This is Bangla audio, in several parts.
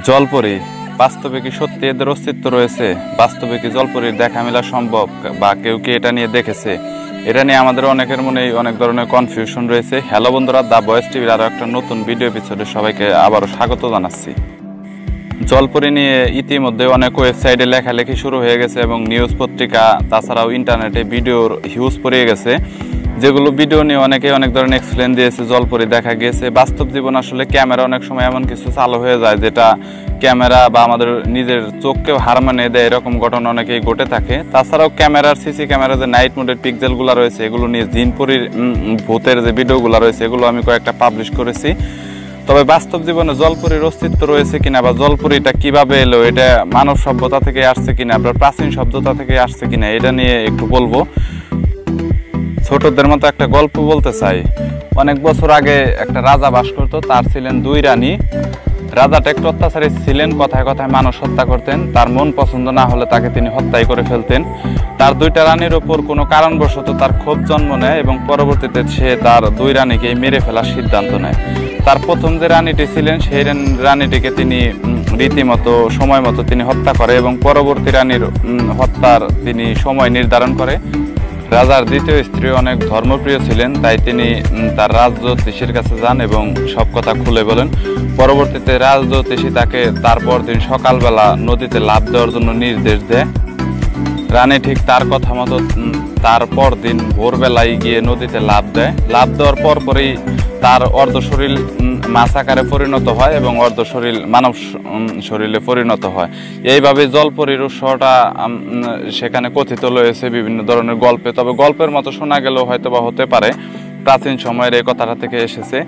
জলপরি বাস্তবে কি সত্যি এদের অস্তিত্ব রয়েছে? বাস্তবে কি জলপরির দেখা মেলা সম্ভব, বা কেউ কি এটা নিয়ে দেখেছে? এটা নিয়ে আমাদের অনেকের মনেই অনেক ধরনের কনফিউশন রয়েছে। হ্যালো বন্ধুরা, দ্য ভয়েস টিভির আরও একটা নতুন ভিডিও এপিসোডে সবাইকে আবারও স্বাগত জানাচ্ছি। জলপরি নিয়ে ইতিমধ্যে অনেক ওয়েবসাইটে লেখালেখি শুরু হয়ে গেছে এবং নিউজ পত্রিকা, তাছাড়াও ইন্টারনেটে ভিডিওর হিউজ পড়িয়ে গেছে, যেগুলো ভিডিও নিয়ে অনেকে অনেক ধরনের এক্সপ্লেন দিয়েছে। জলপরি দেখা গিয়েছে। বাস্তব জীবন আসলে ক্যামেরা অনেক সময় এমন কিছু চালু হয়ে যায় যেটা ক্যামেরা বা আমাদের নিজের চোখকেও হার মানিয়ে দেয়, এরকম ঘটনা অনেকেই ঘটে থাকে। তাছাড়াও ক্যামেরার সিসি ক্যামেরা যে নাইট মোডের পিক্সেলগুলো রয়েছে, এগুলো নিয়ে জিনপরির ভূতের যে ভিডিওগুলো রয়েছে, এগুলো আমি কয়েকটা পাবলিশ করেছি। তবে বাস্তব জীবনে জলপরির অস্তিত্ব রয়েছে কিনা, বা জলপরিটা কিভাবে এলো, এটা মানব সভ্যতা থেকে আসছে কিনা, বা প্রাচীন সভ্যতা থেকে আসছে কিনা, এটা নিয়ে একটু বলবো। ছোটদের মতো একটা গল্প বলতে চাই। অনেক বছর আগে একটা রাজা বাস করতো, তার ছিলেন দুই রানী। রাজাটা একটু অত্যাচারী ছিলেন, কথায় কথায় মানুষ হত্যা করতেন। তার মন পছন্দ না হলে তাকে তিনি হত্যাই করে ফেলতেন। তার দুইটা রানীর ওপর কোনো কারণবশত তার ক্ষোভ জন্ম নেয় এবং পরবর্তীতে সে তার দুই রানীকেই মেরে ফেলার সিদ্ধান্ত নেয়। তার প্রথম যে রানীটি ছিলেন, সেই রানীটিকে তিনি রীতিমতো সময় মতো তিনি হত্যা করে এবং পরবর্তী রানীর হত্যার তিনি সময় নির্ধারণ করে। রাজার দ্বিতীয় স্ত্রী অনেক ধর্মপ্রিয় ছিলেন, তাই তিনি তার রাজজ্যোতিষীর কাছে যান এবং সব কথা খুলে বলেন। পরবর্তীতে রাজজ্যোতিষী তাকে তারপর দিন সকালবেলা নদীতে লাফ দেওয়ার জন্য নির্দেশ দেয়। রানী ঠিক তার কথা মতো তারপর দিন ভোরবেলায় গিয়ে নদীতে লাফ দেয়। লাফ দেওয়ার পরপরই তার অর্ধ শরীর মাছ আকারে পরিণত হয় এবং অর্ধ শরীর মানব শরীরে পরিণত হয়। এইভাবে জলপরির উৎসটা সেখানে কথিত রয়েছে বিভিন্ন ধরনের গল্পে। তবে গল্পের মতো শোনা গেলেও হয়তো বা হতে পারে প্রাচীন সময়ের এই কথাটা থেকে এসেছে।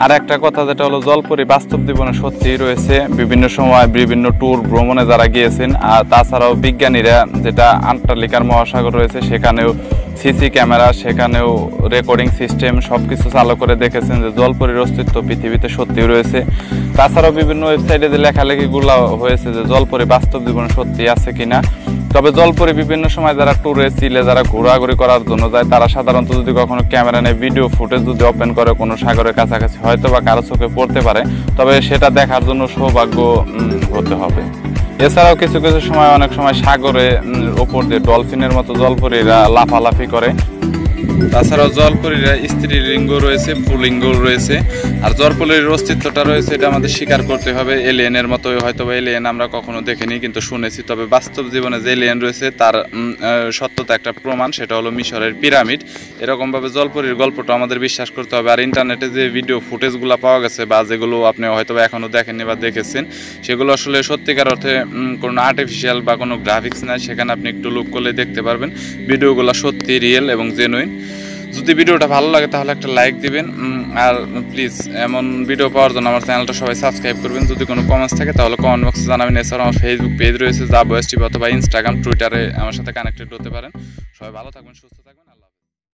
আর একটা কথা যেটা হলো, জলপরি বাস্তব জীবনে সত্যিই রয়েছে। বিভিন্ন সময় বিভিন্ন ট্যুর ভ্রমণে যারা গিয়েছেন, আর তাছাড়াও বিজ্ঞানীরা, যেটা আন্টার্কটিকার মহাসাগর রয়েছে, সেখানেও সিসি ক্যামেরা, সেখানেও রেকর্ডিং সিস্টেম সব কিছু চালু করে দেখেছেন যে জলপরির অস্তিত্ব পৃথিবীতে সত্যিই রয়েছে। তাছাড়াও বিভিন্ন ওয়েবসাইটে যে লেখালেখিগুলো হয়েছে যে জলপরি বাস্তব জীবনে সত্যি আছে কিনা। তবে জলপরি বিভিন্ন সময় যারা ট্যুরে চিলে যারা ঘোরাঘুরি করার জন্য যায়, তারা সাধারণত যদি কখনো ক্যামেরা নেয়, ভিডিও ফুটেজ যদি ওপেন করে কোনো সাগরের কাছাকাছি, হয়তো বা কারো চোখে পড়তে পারে। তবে সেটা দেখার জন্য সৌভাগ্য হতে হবে। এছাড়াও কিছু কিছু সময় অনেক সময় সাগরে ওপর দিয়ে ডলফিনের মতো জলপরীরা লাফালাফি করে। তাছাড়াও জলপরীরা স্ত্রীলিঙ্গ রয়েছে, পুলিঙ্গ রয়েছে। আর জলপরীর অস্তিত্বটা রয়েছে, এটা আমাদের স্বীকার করতে হবে। এলিয়েনের মতো হয়তো বা এলিয়েন আমরা কখনো দেখিনি, কিন্তু শুনেছি। তবে বাস্তব জীবনে যে এলিয়েন রয়েছে তার সত্যতা একটা প্রমাণ, সেটা হলো মিশরের পিরামিড। এরকমভাবে জলপরীর গল্পটা আমাদের বিশ্বাস করতে হবে। আর ইন্টারনেটে যে ভিডিও ফুটেজগুলো পাওয়া গেছে, বা যেগুলো আপনি হয়তো বা এখনও দেখেননি বা দেখেছেন, সেগুলো আসলে সত্যিকার অর্থে কোনো আর্টিফিশিয়াল বা কোনো গ্রাফিক্স নাই। সেখানে আপনি একটু লুক করলে দেখতে পারবেন ভিডিওগুলো সত্যি রিয়েল এবং জেনুইন। যদি ভিডিওটা ভালো লাগে তাহলে একটা লাইক দিবেন, আর প্লিজ এমন ভিডিও পাওয়ার জন্য আমার চ্যানেলটা সবাই সাবস্ক্রাইব করবেন। যদি কোনো কমেন্টস থাকে তাহলে কমেন্ট বক্সে জানাবেন। এছাড়াও আমার ফেসবুক পেজ রয়েছে দ্য ভয়েস টিভি, অথবা ইনস্টাগ্রাম, টুইটারে আমার সাথে কানেক্টেড হতে পারেন। সবাই ভালো থাকবেন, সুস্থ থাকবেন।